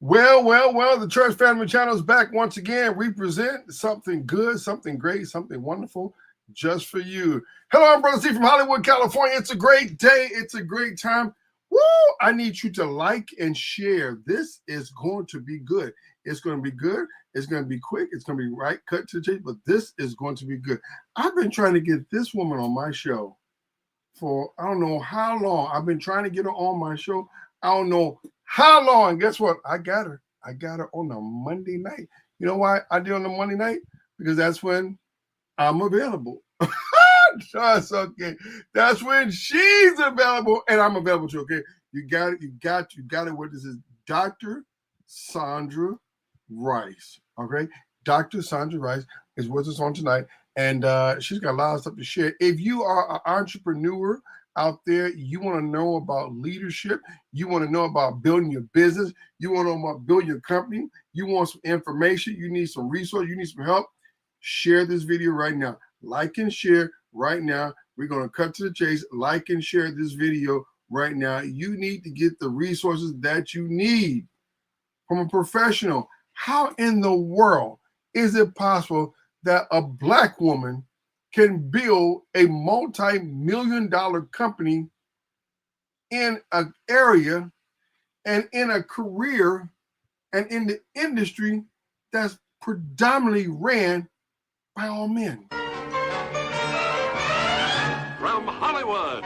Well, the Church Family Channel is back once again. We present something good, something great, something wonderful just for you. Hello, I'm Brother Steve from Hollywood, California. It's a great day. It's a great time. Woo! I need you to like and share. This is going to be good. It's going to be good. It's going to be quick. It's going to be right, cut to the chase, but this is going to be good. I've been trying to get this woman on my show for I don't know how long. I've been trying to get her on my show. I don't know how long? Guess what? I got her. I got her on a Monday night. You know why I did on the Monday night? Because that's when I'm available. That's okay. That's when she's available and I'm available too. Okay. You got it. You got it. What this is? Dr. Sundra Ryce. Okay. Dr. Sundra Ryce is with us on tonight. And she's got a lot of stuff to share. If you are an entrepreneur out there, you want to know about leadership, you want to know about building your business, you want to know about building your company, you want some information, you need some resources, you need some help, share this video right now. Like and share right now. We're going to cut to the chase. Like and share this video right now. You need to get the resources that you need from a professional. How in the world is it possible that a Black woman can build a multi-million-dollar company in an area and in a career and in the industry that's predominantly ran by all men? From Hollywood,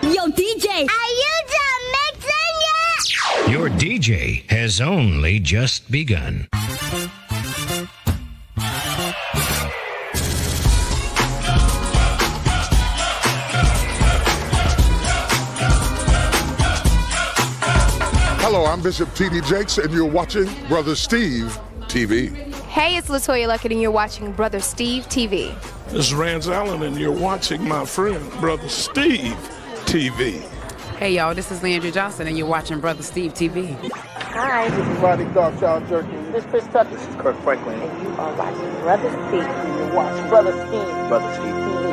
Yo, DJ, are you done mixing yet? Your DJ has only just begun. Hello, I'm Bishop T.D. Jakes, and you're watching Brother Steve TV. Hey, it's Latoya Luckett, and you're watching Brother Steve TV. This is Rance Allen, and you're watching my friend, Brother Steve TV. Hey, y'all, this is Leandra Johnson, and you're watching Brother Steve TV. Hi, this is Rodney Darkchild Jerky. This is Chris Tucker. This is Kirk Franklin. And you are watching Brother Steve. You're watching Brother Steve. Brother Steve TV.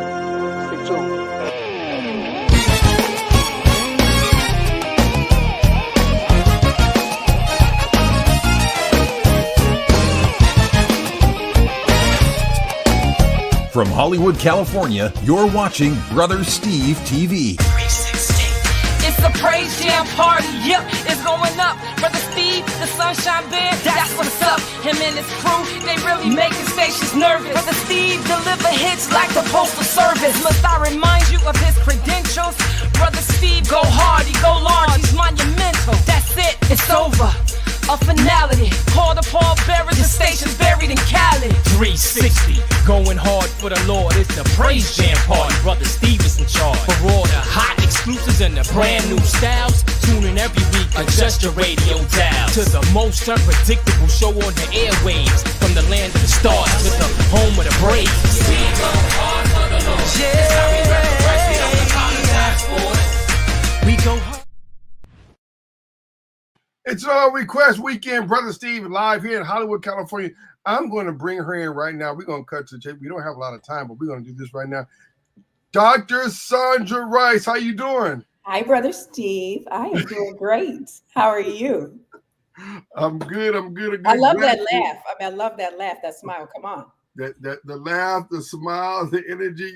Stay tuned. From Hollywood, California, you're watching Brother Steve TV. It's a praise jam party, yep, it's going up. Brother Steve, the Sunshine Band, that's what's up. Him and his crew, they really making stations nervous. Brother Steve deliver hits like the Postal Service. Must I remind you of his credentials? Brother Steve, go hard, he go large, he's monumental. That's it, it's over. A finality, call the Paul Bearers, the station's buried in Cali. 360, going hard for the Lord. It's the Praise Jam Party. Brother Steve is in charge. For all the hot exclusives and the brand new styles, tune in every week. Adjust your radio dial to the most unpredictable show on the airwaves. From the land of the stars to the home of the Braves. We go hard for the Lord. Yeah. That's how we rep the Christ. We don't apologize for it. We go hard. It's All Request Weekend, Brother Steve, live here in Hollywood, California. I'm going to bring her in right now. We're going to cut to the chase. We don't have a lot of time, but we're going to do this right now. Dr. Sundra Ryce, how you doing? Hi, Brother Steve. I am doing great. How are you? I'm good. I love that laugh. I love that laugh, that smile. Come on. The laugh, the smile, the energy,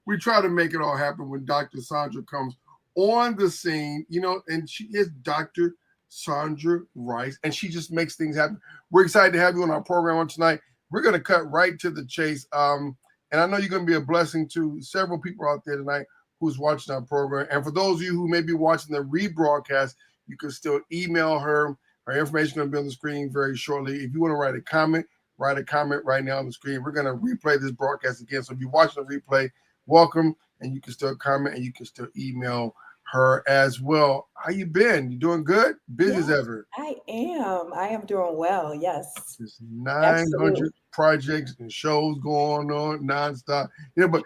we try to make it all happen when Dr. Sundra comes on the scene, and she is Dr. Sundra Ryce, and she just makes things happen. We're excited to have you on our program on tonight. We're going to cut right to the chase. And I know you're going to be a blessing to several people out there tonight who's watching our program. And for those of you who may be watching the rebroadcast, you can still email her. Her information is going to be on the screen very shortly. If you want to write a comment right now on the screen. We're going to replay this broadcast again. So if you're watching the replay, welcome, and you can still comment and you can still email her as well. How you been? You doing good? Busy as ever? I am doing well. Yes. There's 900 projects and shows going on nonstop. But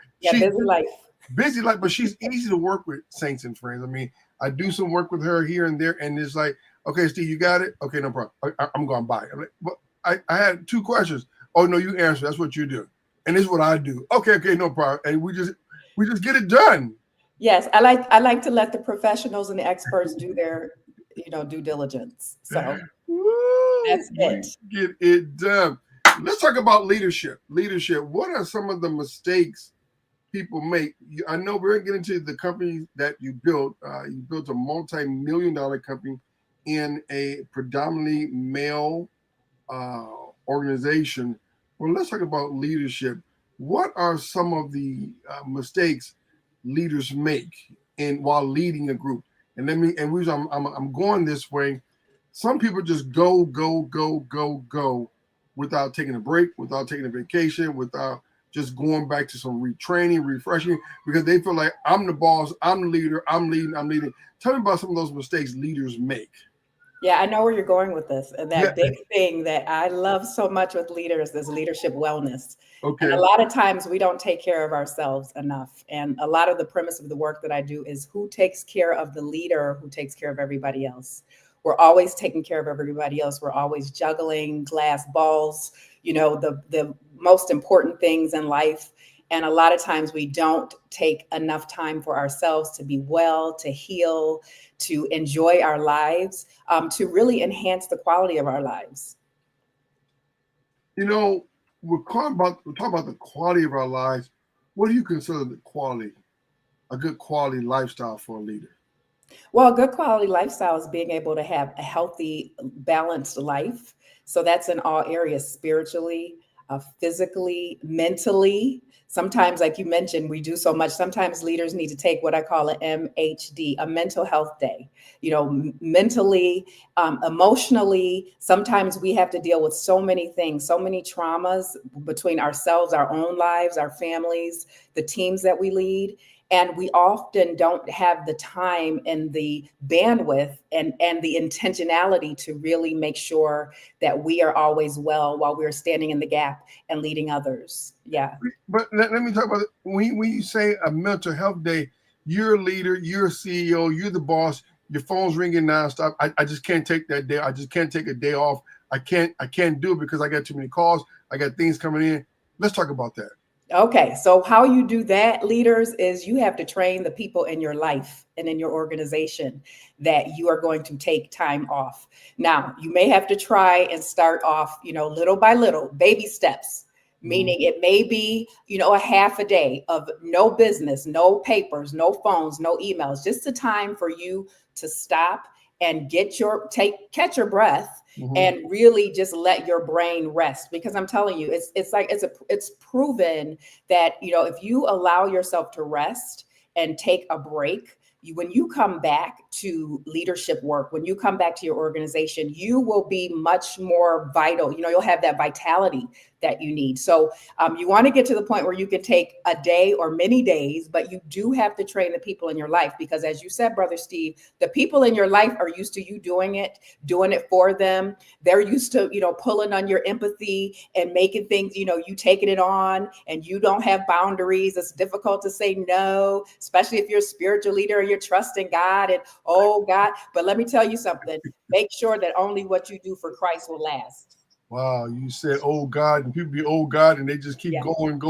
busy life, but she's easy to work with, saints and friends. I mean, I do some work with her here and there, and it's like, okay, Steve, you got it? Okay, no problem. I'm going to buy it. I'm like, but I had 2 questions. Oh no, you answer. That's what you do, and this is what I do. Okay, no problem. And we just get it done. Yes, I like to let the professionals and the experts do their, due diligence. So that's it. Get it done. Let's talk about leadership. Leadership. What are some of the mistakes people make? I know we're going to get into the company that you built. You built a multi-million-dollar company in a predominantly male organization. Well, let's talk about leadership. What are some of the mistakes leaders make while leading a group? And reason I'm going this way. Some people just go without taking a break, without taking a vacation, without just going back to some retraining, refreshing, because they feel like I'm the boss, I'm the leader, I'm leading. Tell me about some of those mistakes leaders make. Yeah, I know where you're going with this. And that big thing that I love so much with leaders is leadership wellness. Okay. And a lot of times we don't take care of ourselves enough. And a lot of the premise of the work that I do is who takes care of the leader, who takes care of everybody else. We're always taking care of everybody else. We're always juggling glass balls, the most important things in life. And a lot of times we don't take enough time for ourselves to be well, to heal, to enjoy our lives, to really enhance the quality of our lives. We're talking about the quality of our lives. What do you consider a good quality lifestyle for a leader? Well, a good quality lifestyle is being able to have a healthy, balanced life. So that's in all areas, spiritually, physically, mentally. Sometimes, like you mentioned, we do so much. Sometimes leaders need to take what I call an MHD, a mental health day. Mentally, emotionally, sometimes we have to deal with so many things, so many traumas between ourselves, our own lives, our families, the teams that we lead. And we often don't have the time and the bandwidth and the intentionality to really make sure that we are always well while we're standing in the gap and leading others. Yeah. But let me talk about it. When you say a mental health day, you're a leader, you're a CEO, you're the boss, your phone's ringing nonstop. I just can't take that day. I just can't take a day off. I can't do it because I got too many calls. I got things coming in. Let's talk about that. Okay, so how you do that, leaders, is you have to train the people in your life and in your organization that you are going to take time off. Now, you may have to try and start off, little by little, baby steps, meaning it may be, a half a day of no business, no papers, no phones, no emails, just a time for you to stop and catch your breath. Mm-hmm. And really just let your brain rest, because I'm telling you, it's proven that, if you allow yourself to rest and take a break, when you come back to leadership work, when you come back to your organization, you will be much more vital. You'll have that vitality that you need. So you want to get to the point where you can take a day or many days, but you do have to train the people in your life, because as you said, Brother Steve, the people in your life are used to you doing it for them. They're used to, pulling on your empathy and making things, you taking it on, and you don't have boundaries. It's difficult to say no, especially if you're a spiritual leader and you're trusting God and, oh God. But let me tell you something, make sure that only what you do for Christ will last. Wow, you said, oh God, and people be, oh God, and they just keep going.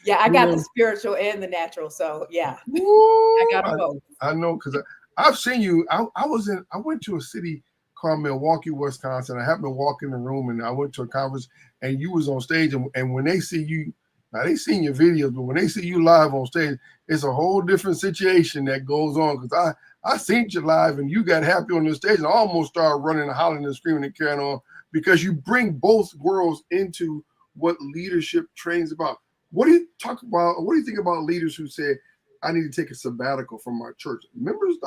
Yeah, I got the spiritual and the natural. So yeah, I got them both. I know, because I've seen you. I went to a city called Milwaukee, Wisconsin. I happened to walk in the room, and I went to a conference, and you was on stage. And when they see you, now they seen your videos, but when they see you live on stage, it's a whole different situation that goes on. Because I seen you live, and you got happy on the stage, and I almost started running and hollering and screaming and carrying on, because you bring both worlds into what leadership trains about. What do you think about leaders who say, I need to take a sabbatical from my church? Our members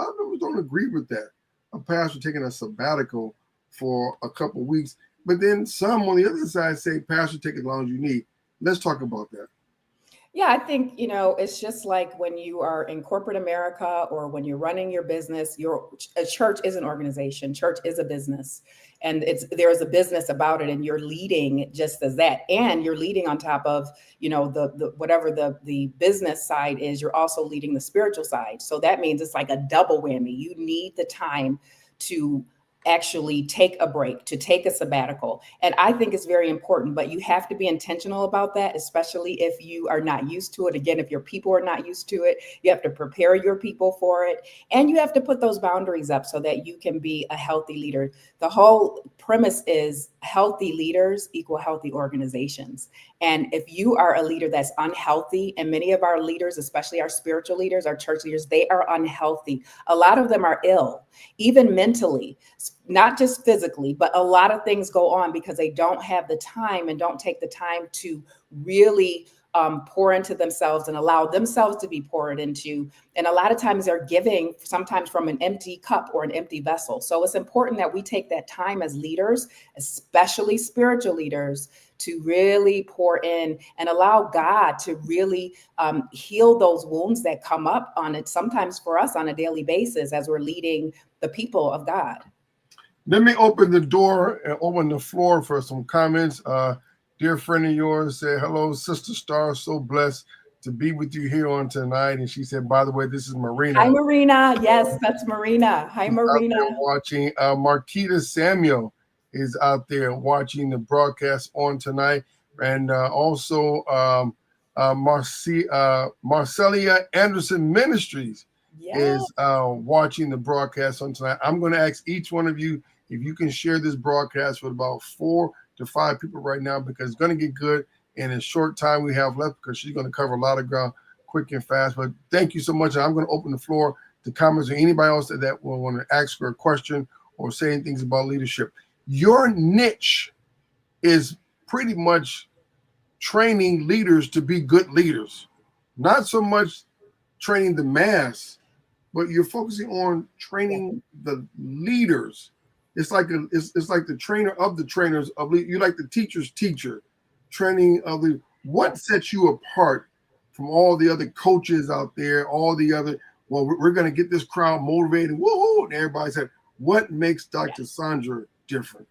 don't agree with that. A pastor taking a sabbatical for a couple of weeks, but then some on the other side say, Pastor, take as long as you need. Let's talk about that. Yeah, I think, it's just like when you are in corporate America or when you're running your business, a church is an organization. Church is a business, and there is a business about it, and you're leading just as that. And you're leading on top of, the whatever the business side is, you're also leading the spiritual side. So that means it's like a double whammy. You need the time to actually take a break, to take a sabbatical. And I think it's very important, but you have to be intentional about that, especially if you are not used to it. Again, if your people are not used to it, you have to prepare your people for it. And you have to put those boundaries up so that you can be a healthy leader. The whole premise is healthy leaders equal healthy organizations. And if you are a leader that's unhealthy, and many of our leaders, especially our spiritual leaders, our church leaders, they are unhealthy. A lot of them are ill, even mentally, not just physically, but a lot of things go on because they don't have the time and don't take the time to really pour into themselves and allow themselves to be poured into. And a lot of times they're giving sometimes from an empty cup or an empty vessel. So it's important that we take that time as leaders, especially spiritual leaders, to really pour in and allow God to really heal those wounds that come up on it, sometimes for us on a daily basis as we're leading the people of God. Let me open the door and open the floor for some comments. Dear friend of yours said, hello, Sister Star, so blessed to be with you here on tonight. And she said, by the way, this is Marina. Hi, Marina. Yes, that's Marina. Hi, Marina. Out there watching. Marquita Samuel is out there watching the broadcast on tonight. And also Marcelia Anderson Ministries is watching the broadcast on tonight. I'm going to ask each one of you if you can share this broadcast with about 4 to 5 people right now, because it's going to get good in a short time we have left, because she's going to cover a lot of ground quick and fast. But thank you so much. I'm going to open the floor to comments or anybody else that will want to ask her a question or say things about leadership. Your niche is pretty much training leaders to be good leaders, not so much training the mass, but you're focusing on training the leaders. It's like it's like the trainer of the trainers of lead. You're like the teacher's teacher, training of the. What sets you apart from all the other coaches out there? All the other. Well, we're going to get this crowd motivated. Woohoo! And everybody said, what makes Dr. Sundra different?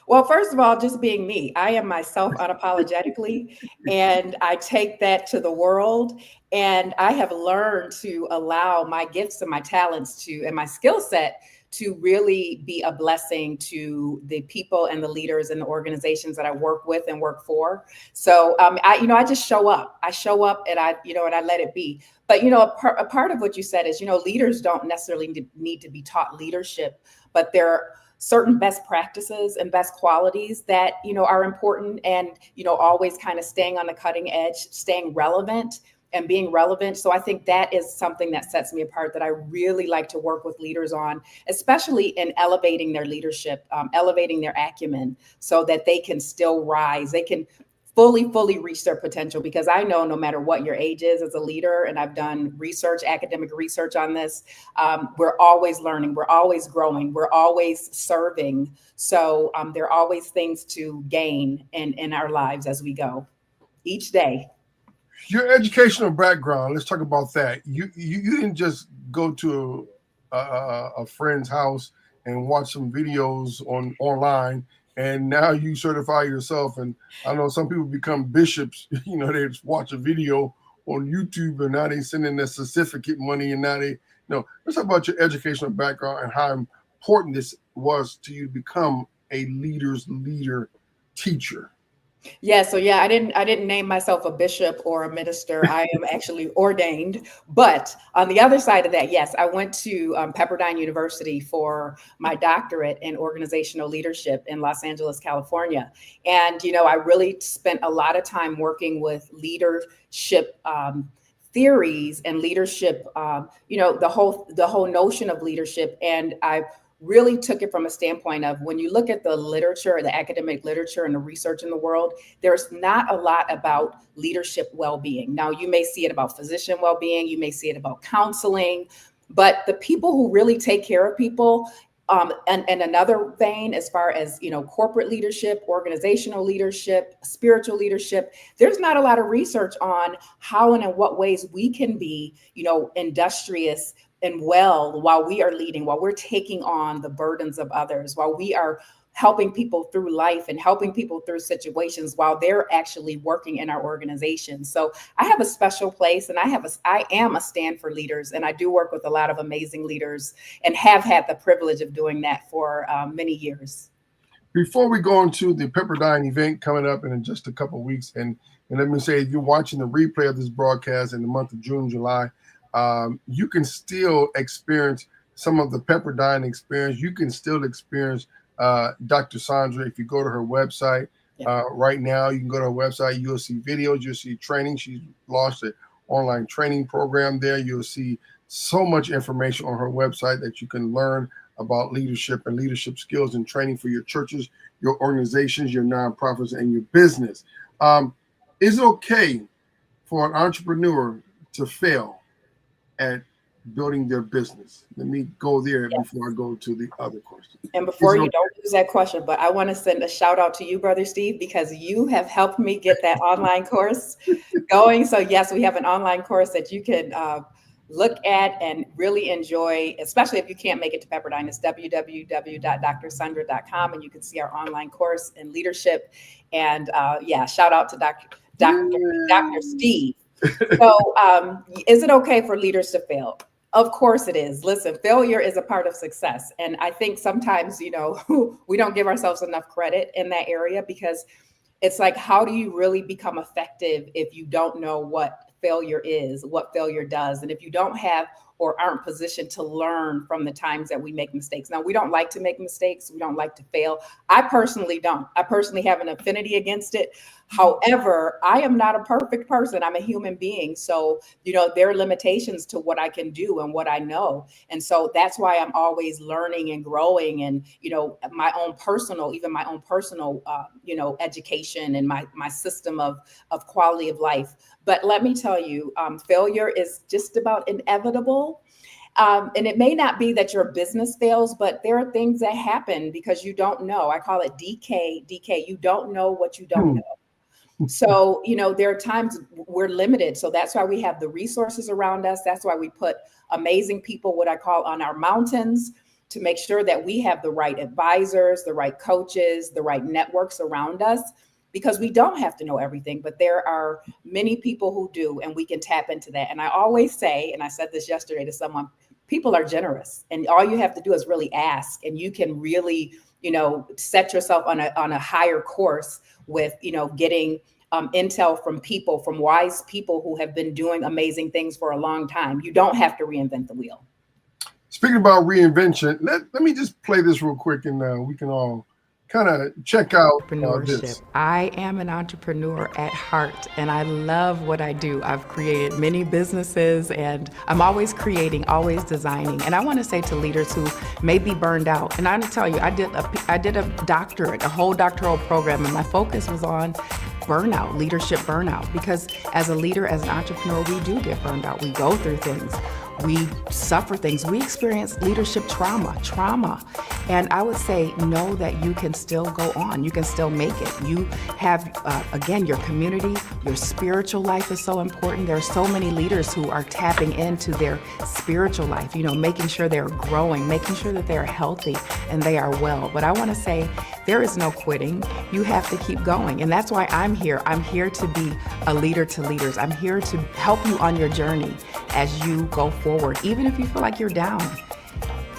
Well, first of all, just being me. I am myself unapologetically, and I take that to the world. And I have learned to allow my gifts and my talents and my skill set to really be a blessing to the people and the leaders and the organizations that I work with and work for. So I just show up. I show up and I let it be. But a part of what you said is, leaders don't necessarily need to be taught leadership, but there are certain best practices and best qualities that are important, and always kind of staying on the cutting edge, staying relevant and being relevant. So I think that is something that sets me apart, that I really like to work with leaders on, especially in elevating their leadership, elevating their acumen so that they can still rise. They can fully reach their potential, because I know no matter what your age is as a leader, and I've done academic research on this, we're always learning, we're always growing, we're always serving. So there are always things to gain in our lives as we go each day. Your educational background, let's talk about that. You didn't just go to a friend's house and watch some videos online, and now you certify yourself. And I know some people become bishops, they just watch a video on YouTube and now they send in their certificate money, and now let's talk about your educational background and how important this was to you to become a leader's leader teacher. Yeah, so I didn't name myself a bishop or a minister. I am actually ordained. But on the other side of that, yes, I went to Pepperdine University for my doctorate in organizational leadership in Los Angeles, California. And I really spent a lot of time working with leadership theories and leadership, the whole notion of leadership. And I really took it from a standpoint of, when you look at the literature, the academic literature and the research in the world, there's not a lot about leadership well-being. Now, you may see it about physician well-being, you may see it about counseling, but the people who really take care of people, and another vein, as far as, corporate leadership, organizational leadership, spiritual leadership, there's not a lot of research on how and in what ways we can be, industrious and well while we are leading, while we're taking on the burdens of others, while we are helping people through life and helping people through situations while they're actually working in our organization. So I have a special place, and I am a stand for leaders, and I do work with a lot of amazing leaders and have had the privilege of doing that for many years. Before we go into the Pepperdine event coming up in just a couple of weeks, and let me say, if you're watching the replay of this broadcast in the month of June, July, you can still experience some of the Pepperdine experience. You can still experience Dr. Sundra if you go to her website. Right now, you can go to her website. You'll see videos. You'll see training. She's launched an online training program there. You'll see so much information on her website that you can learn about leadership and leadership skills and training for your churches, your organizations, your nonprofits, and your business. Is it okay for an entrepreneur to fail at building their business? Let me go there before I go to the other question. And before you don't lose that question, but I want to send a shout out to you, Brother Steve, because you have helped me get that online course going. So yes, we have an online course that you can look at and really enjoy, especially if you can't make it to Pepperdine. It's www.drsundra.com, and you can see our online course in leadership. And shout out to Dr. Steve. So is it okay for leaders to fail? Of course it is. Listen, failure is a part of success. And I think sometimes, we don't give ourselves enough credit in that area, because it's like, how do you really become effective if you don't know what failure is, what failure does? And if you don't have or aren't positioned to learn from the times that we make mistakes. Now, we don't like to make mistakes. We don't like to fail. I personally don't. I personally have an affinity against it. However, I am not a perfect person. I'm a human being. So, there are limitations to what I can do and what I know. And so that's why I'm always learning and growing, and, my own personal education and my system of quality of life. But let me tell you, failure is just about inevitable. And it may not be that your business fails, but there are things that happen because you don't know. I call it DK. You don't know what you don't know. So, there are times we're limited. So that's why we have the resources around us. That's why we put amazing people, what I call on our mountains, to make sure that we have the right advisors, the right coaches, the right networks around us, because we don't have to know everything, but there are many people who do, and we can tap into that. And I always say, and I said this yesterday to someone, people are generous, and all you have to do is really ask, and you can really, set yourself on a higher course with, getting intel from wise people who have been doing amazing things for a long time. You don't have to reinvent the wheel. Speaking about reinvention, let me just play this real quick, and we can all kind of check out this. I am an entrepreneur at heart, and I love what I do. I've created many businesses, and I'm always creating, always designing. And I want to say to leaders who may be burned out, and I'm going to tell you, I did a doctorate, a whole doctoral program, and my focus was on burnout, leadership burnout, because as a leader, as an entrepreneur, we do get burned out. We go through things. We suffer things. We experience leadership trauma. And I would say, know that you can still go on. You can still make it. You have, again, your community, your spiritual life is so important. There are so many leaders who are tapping into their spiritual life, making sure they're growing, making sure that they're healthy and they are well. But I want to say, there is no quitting. You have to keep going. And that's why I'm here. I'm here to be a leader to leaders. I'm here to help you on your journey as you go forward. Even if you feel like you're down,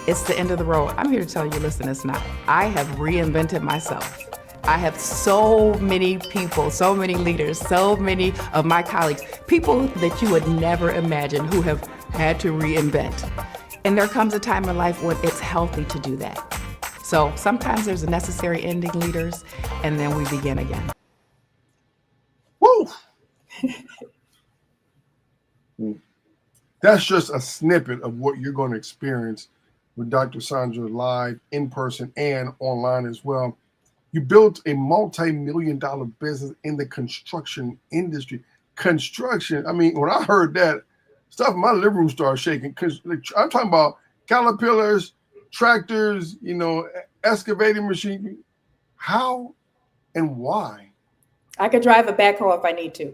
it's the end of the road. I'm here to tell you, listen, it's not. I have reinvented myself. I have so many people, so many leaders, so many of my colleagues, people that you would never imagine who have had to reinvent. And there comes a time in life when it's healthy to do that. So sometimes there's a necessary ending, leaders, and then we begin again. Woo! That's just a snippet of what you're going to experience with Dr. Sundra live, in person, and online as well. You built a multi-million-dollar business in the construction industry. Construction, I mean, when I heard that, stuff in my living room started shaking, because I'm talking about caterpillars, tractors, excavating machine. How and why? I could drive a backhoe if I need to.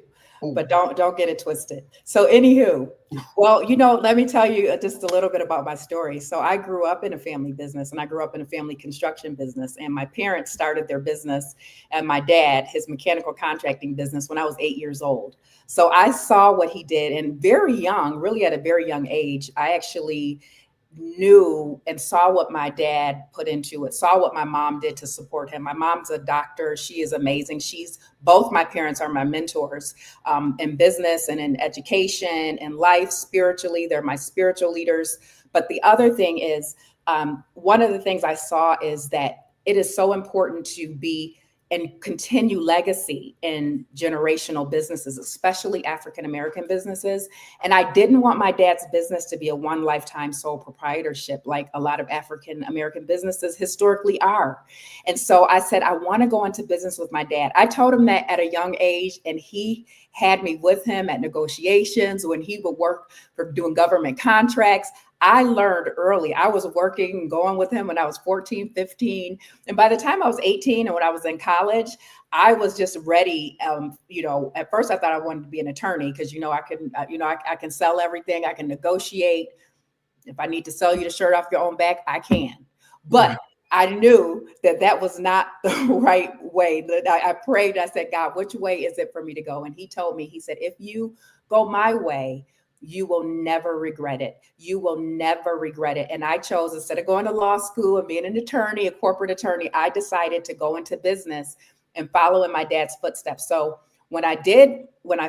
but don't get it twisted. So anywho, well, let me tell you just a little bit about my story. So I grew up in a family business, and I grew up in a family construction business, and my parents started their business and my dad, his mechanical contracting business, when I was 8 years old. So I saw what he did, and very young, really at a very young age, I actually knew and saw what my dad put into it, saw what my mom did to support him. My mom's a doctor. She is amazing. Both my parents are my mentors in business and in education and life, spiritually. They're my spiritual leaders. But the other thing is, one of the things I saw is that it is so important to be and continue legacy in generational businesses, especially African-American businesses. And I didn't want my dad's business to be a one lifetime sole proprietorship like a lot of African-American businesses historically are. And so I said, I want to go into business with my dad. I told him that at a young age, and he had me with him at negotiations when he would work for doing government contracts. I learned early. I was working and going with him when I was 14, 15. And by the time I was 18 and when I was in college, I was just ready. At first I thought I wanted to be an attorney because, I can sell everything. I can negotiate. If I need to sell you the shirt off your own back, I can. But I knew that was not the right way. I prayed. I said, God, which way is it for me to go? And he told me, he said, if you go my way, you will never regret it. You will never regret it. And I chose, instead of going to law school and being an attorney, a corporate attorney, I decided to go into business and follow in my dad's footsteps. So when I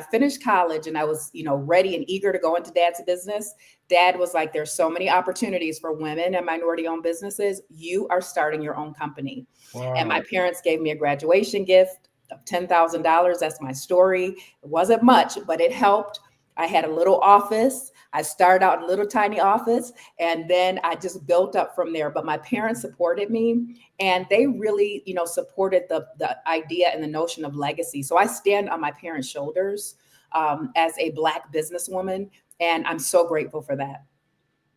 finished college and I was, ready and eager to go into dad's business, dad was like, there's so many opportunities for women and minority owned businesses. You are starting your own company. Wow. And my parents gave me a graduation gift of $10,000. That's my story. It wasn't much, but it helped. I had a little office. I started out in a little tiny office, and then I just built up from there. But my parents supported me, and they really, supported the idea and the notion of legacy. So I stand on my parents' shoulders as a Black businesswoman, and I'm so grateful for that.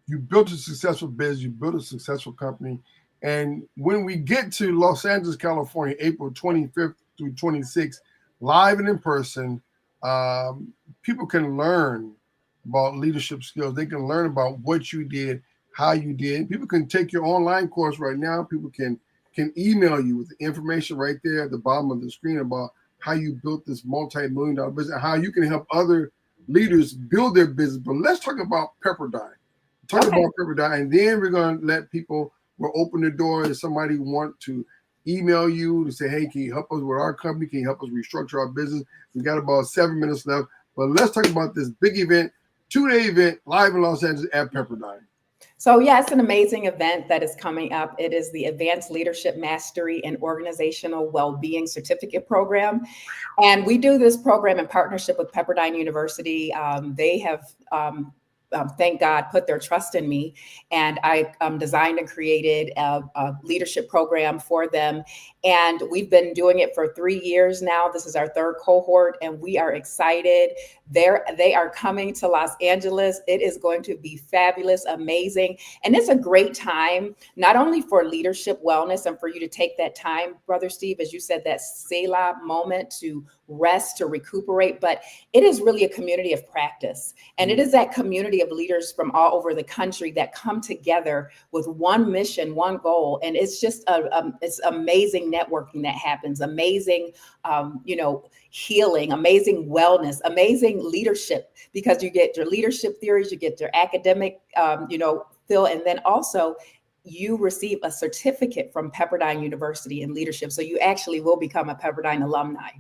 You built a successful business. You built a successful company. And when we get to Los Angeles, California, April 25th through 26th, live and in person, people can learn about leadership skills. They can learn about what you did, how you did. People can take your online course right now. People can email you with the information right there at the bottom of the screen about how you built this multi-million-dollar business, how you can help other leaders build their business. But let's talk about Pepperdine. Talk about Pepperdine, and then we're going to let people, we'll open the door if somebody want to email you to say, hey, can you help us with our company? Can you help us restructure our business? We got about 7 minutes left, but let's talk about this big event, 2-day event live in Los Angeles at Pepperdine. So yeah, it's an amazing event that is coming up. It is the Advanced Leadership Mastery and Organizational Wellbeing Certificate Program. And we do this program in partnership with Pepperdine University. They have, thank God, put their trust in me. And I designed and created a leadership program for them. And we've been doing it for 3 years now. This is our third cohort, and we are excited. They are coming to Los Angeles. It is going to be fabulous, amazing. And it's a great time, not only for leadership wellness and for you to take that time, Brother Steve, as you said, that Selah moment to rest, to recuperate, but it is really a community of practice. And it is that community of leaders from all over the country that come together with one mission, one goal. And it's just it's amazing networking that happens, amazing, healing, amazing wellness, amazing leadership, because you get your leadership theories, you get your academic, fill, and then also you receive a certificate from Pepperdine University in leadership. So you actually will become a Pepperdine alumni.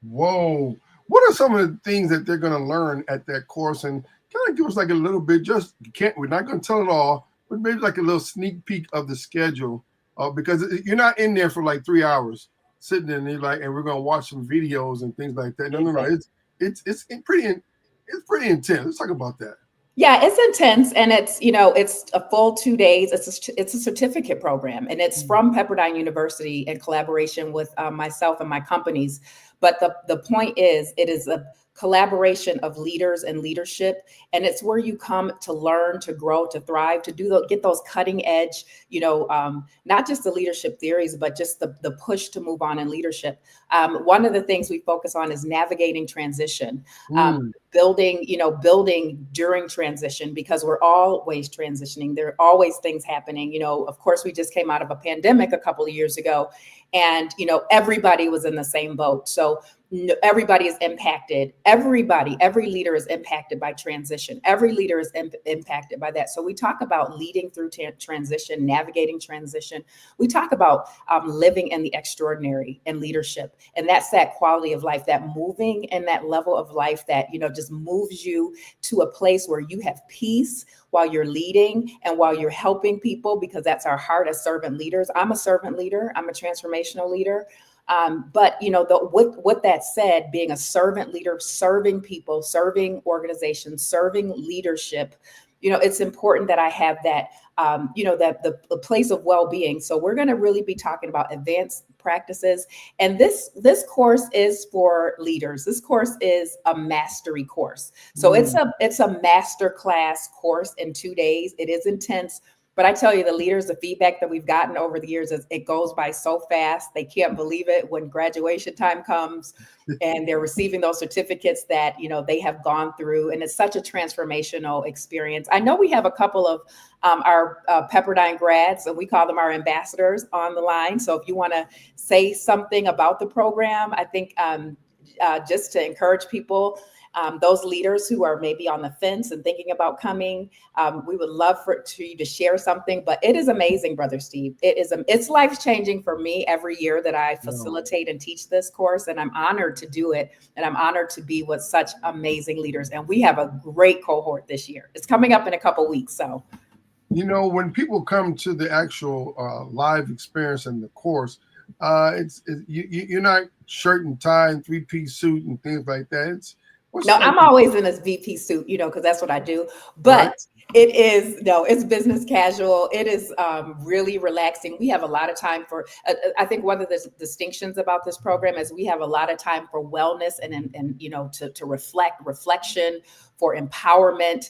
Whoa. What are some of the things that they're going to learn at that course? And kind of give us like a little bit, we're not going to tell it all, but maybe like a little sneak peek of the schedule, because you're not in there for like 3 hours sitting in there and we're going to watch some videos and things like that. No. It's pretty intense. Let's talk about that. Yeah, it's intense, and it's a full 2 days. It's a certificate program, and it's from Pepperdine University in collaboration with myself and my companies. But the point is, it is a collaboration of leaders and leadership. And it's where you come to learn, to grow, to thrive, to get those cutting edge, not just the leadership theories, but just the push to move on in leadership. One of the things we focus on is navigating transition, building during transition, because we're always transitioning. There are always things happening. Of course, we just came out of a pandemic a couple of years ago, and, everybody was in the same boat. So everybody is impacted. Every leader is impacted by transition. Every leader is impacted by that. So we talk about leading through transition, navigating transition. We talk about living in the extraordinary and leadership. And that's that quality of life, that moving and that level of life that, just moves you to a place where you have peace while you're leading and while you're helping people, because that's our heart as servant leaders. I'm a servant leader. I'm a transformational leader. But with that said, being a servant leader, serving people, serving organizations, serving leadership, it's important that I have that, that the place of well-being. So we're going to really be talking about advanced practices. And this course is for leaders. This course is a mastery course. So it's a master class course in 2 days. It is intense. But I tell you, the leaders, the feedback that we've gotten over the years is it goes by so fast. They can't believe it when graduation time comes and they're receiving those certificates that, they have gone through. And it's such a transformational experience. I know we have a couple of our Pepperdine grads, and we call them our ambassadors, on the line. So if you want to say something about the program, I think just to encourage people, those leaders who are maybe on the fence and thinking about coming, we would love for you to share something. But it is amazing, Brother Steve. It's life-changing for me every year that I facilitate and teach this course, and I'm honored to do it, and I'm honored to be with such amazing leaders. And we have a great cohort this year. It's coming up in a couple weeks. So, when people come to the actual live experience in the course, you're not shirt and tie and 3-piece suit and things like that. I'm always in a VP suit, because that's what I do. But it's business casual. It is really relaxing. We have a lot of time for, I think one of the distinctions about this program is we have a lot of time for wellness and to reflection, for empowerment,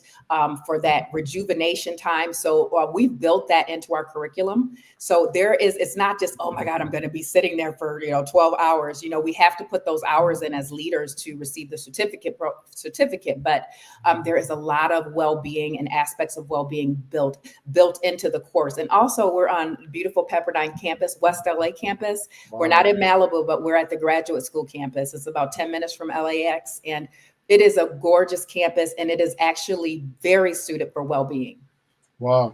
for that rejuvenation time. So we've built that into our curriculum. So it's not just, oh my God, I'm going to be sitting there for 12 hours. We have to put those hours in as leaders to receive the certificate. But there is a lot of well-being and aspects of well-being built into the course. And also we're on beautiful Pepperdine campus, West LA campus. Wow. We're not in Malibu, but we're at the graduate school campus. It's about 10 minutes from LAX. And it is a gorgeous campus, and it is actually very suited for well-being. Wow.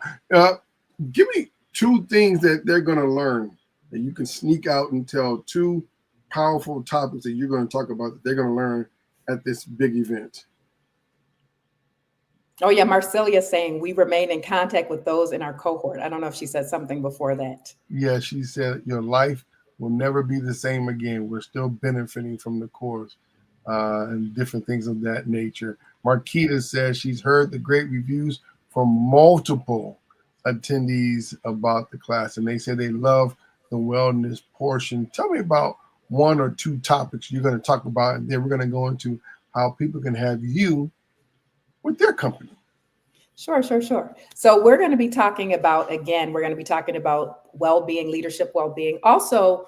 Give me 2 things that they're going to learn that you can sneak out and tell, 2 powerful topics that you're going to talk about that they're going to learn at this big event. Oh, yeah. Marcelia's saying we remain in contact with those in our cohort. I don't know if she said something before that. Yeah, she said your life will never be the same again. We're still benefiting from the course. And different things of that nature. Marquita says she's heard the great reviews from multiple attendees about the class, and they say they love the wellness portion. Tell me about 1 or 2 topics you're going to talk about, and then we're going to go into how people can have you with their company. Sure. So we're going to be talking about, well-being, leadership well-being. Also,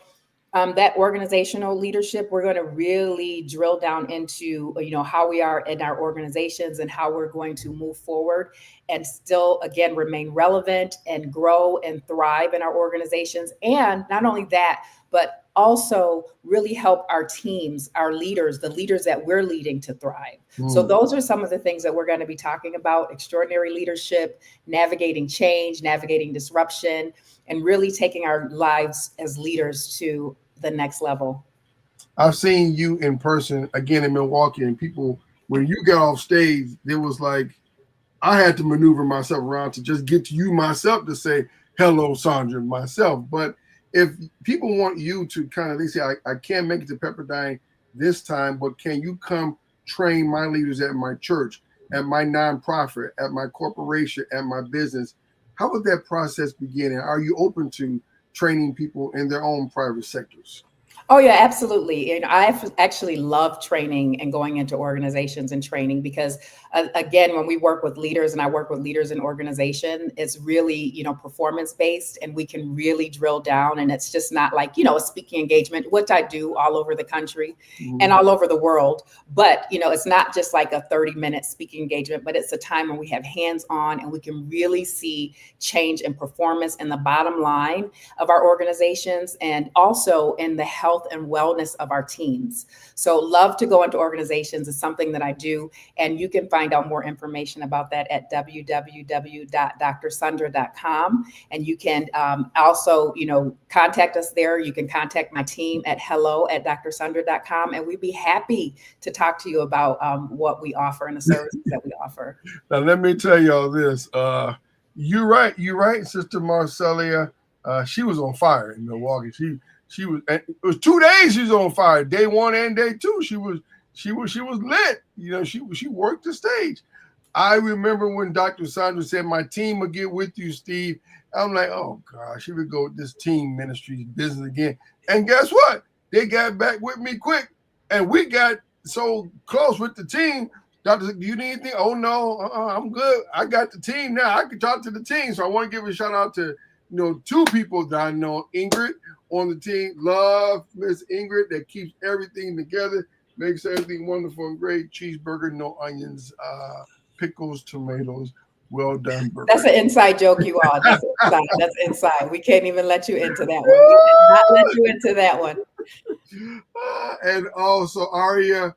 that organizational leadership, we're going to really drill down into, how we are in our organizations and how we're going to move forward and still, again, remain relevant and grow and thrive in our organizations. And not only that, but also really help our teams, our leaders, the leaders that we're leading to thrive. So those are some of the things that we're going to be talking about: extraordinary leadership, navigating change, navigating disruption, and really taking our lives as leaders to the next level. I've seen you in person again in Milwaukee, and people, when you got off stage, it was like I had to maneuver myself around to just get to you myself to say hello, Sundra, myself. But if people want you to they say, I can't make it to Pepperdine this time, but can you come train my leaders at my church, at my nonprofit, at my corporation, at my business? How would that process begin? And are you open to training people in their own private sectors? Oh yeah, absolutely. And I've actually loved training and going into organizations and training because again, when we work with leaders and I work with leaders in organization, it's really, performance based and we can really drill down and it's just not like, a speaking engagement, which I do all over the country and all over the world. But, it's not just like a 30-minute speaking engagement, but it's a time when we have hands-on and we can really see change in performance and the bottom line of our organizations and also in the health and wellness of our teams. So love to go into organizations is something that I do. And you can find out more information about that at www.drsundra.com. And you can also, contact us there. You can contact my team at hello@drsundra.com. And we'd be happy to talk to you about what we offer and the services that we offer. Now, let me tell y'all this. You're right, Sister Marcelia. She was on fire in Milwaukee. She was. It was 2 days she was on fire. Day 1 and day 2. She was lit. She worked the stage. I remember when Dr. Sundra said, "My team will get with you, Steve." I'm like, oh gosh, she would go with this team ministry business again. And guess what? They got back with me quick, and we got so close with the team. Doctor, do you need anything? Oh no, I'm good. I got the team now. I can talk to the team. So I want to give a shout out to 2 people that I know. Ingrid on the team, love Miss Ingrid that keeps everything together, makes everything wonderful and great. Cheeseburger, no onions, pickles, tomatoes, well done burger. That's an inside joke, you all. That's inside. That's inside. We can't even let you into that one. We cannot let you into that one. And also Aria,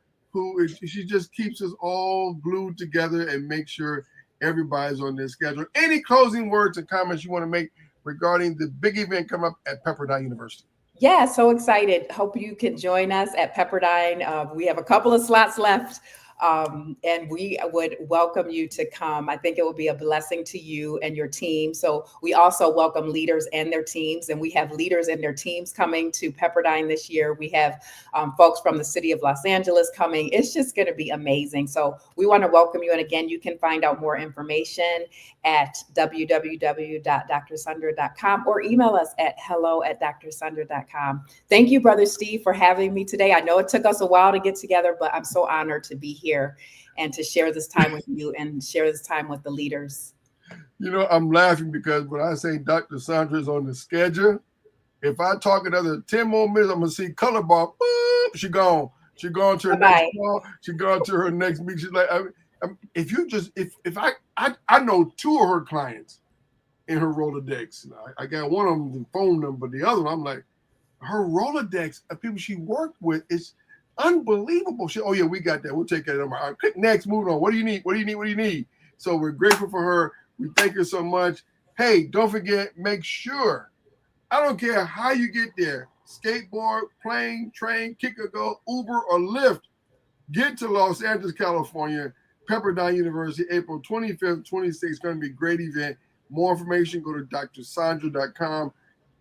she just keeps us all glued together and makes sure everybody's on their schedule. Any closing words and comments you want to make regarding the big event coming up at Pepperdine University? Yeah, so excited. Hope you can join us at Pepperdine. We have a couple of slots left. And we would welcome you to come. I think it will be a blessing to you and your team. So we also welcome leaders and their teams, and we have leaders and their teams coming to Pepperdine this year. We have folks from the city of Los Angeles coming. It's just going to be amazing. So we want to welcome you. And again, you can find out more information at www.drsundra.com or email us at hello@drsundra.com. Thank you, Brother Steve, for having me today. I know it took us a while to get together, but I'm so honored to be here and to share this time with you and share this time with the leaders. I'm laughing because when I say Dr. Sundra is on the schedule, if I talk another 10 more minutes, I'm going to see color bar. Boop, she gone. She gone to her next call. She gone to her next meeting. She's like, if I know 2 of her clients in her Rolodex. I got one of them the phone number, the other one I'm like, her Rolodex of people she worked with is unbelievable. Oh yeah, we got that. We'll take that number. All right, click next, move on. What do you need? What do you need? What do you need? So we're grateful for her. We thank her so much. Hey, don't forget, make sure, I don't care how you get there, skateboard, plane, train, kick or go, Uber or Lyft, get to Los Angeles, California, Pepperdine University, April 25th, 26th. It's going to be a great event. More information, go to drsundra.com.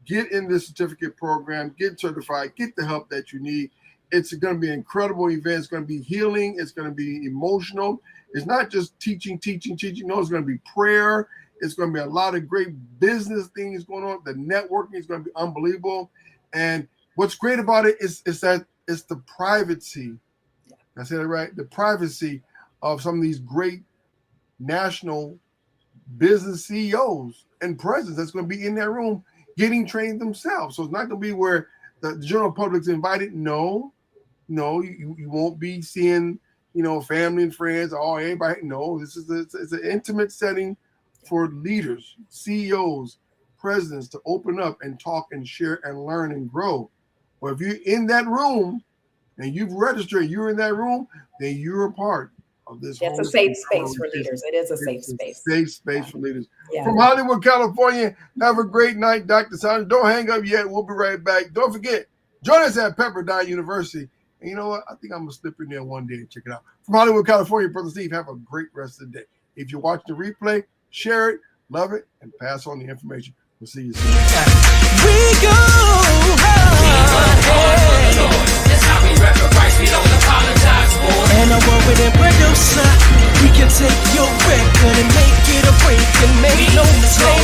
Get in this certificate program, get certified, get the help that you need. It's going to be an incredible event. It's going to be healing. It's going to be emotional. It's not just teaching. No, it's going to be prayer. It's going to be a lot of great business things going on. The networking is going to be unbelievable. And what's great about it is that it's the privacy. I said it right. The privacy of some of these great national business CEOs and presidents that's going to be in that room getting trained themselves. So it's not going to be where the general public's invited. No, you won't be seeing, family and friends, everybody. No, it's an intimate setting for leaders, CEOs, presidents to open up and talk and share and learn and grow. Well, if you're in that room and you've registered, you're in that room, then you're a part of this. It's a safe space for leaders. It is a safe space. Safe space for leaders. Yeah. From Hollywood, California, have a great night, Dr. Sundra. Don't hang up yet. We'll be right back. Don't forget, join us at Pepperdine University. And you know what? I think I'm going to slip in there one day and check it out. From Hollywood, California, Brother Steve, have a great rest of the day. If you watch the replay, share it, love it, and pass on the information. We'll see you soon. We go That's how we rep the price. We don't apologize for. And I'm over the producer. We can take your record and make it a break and make no mistake.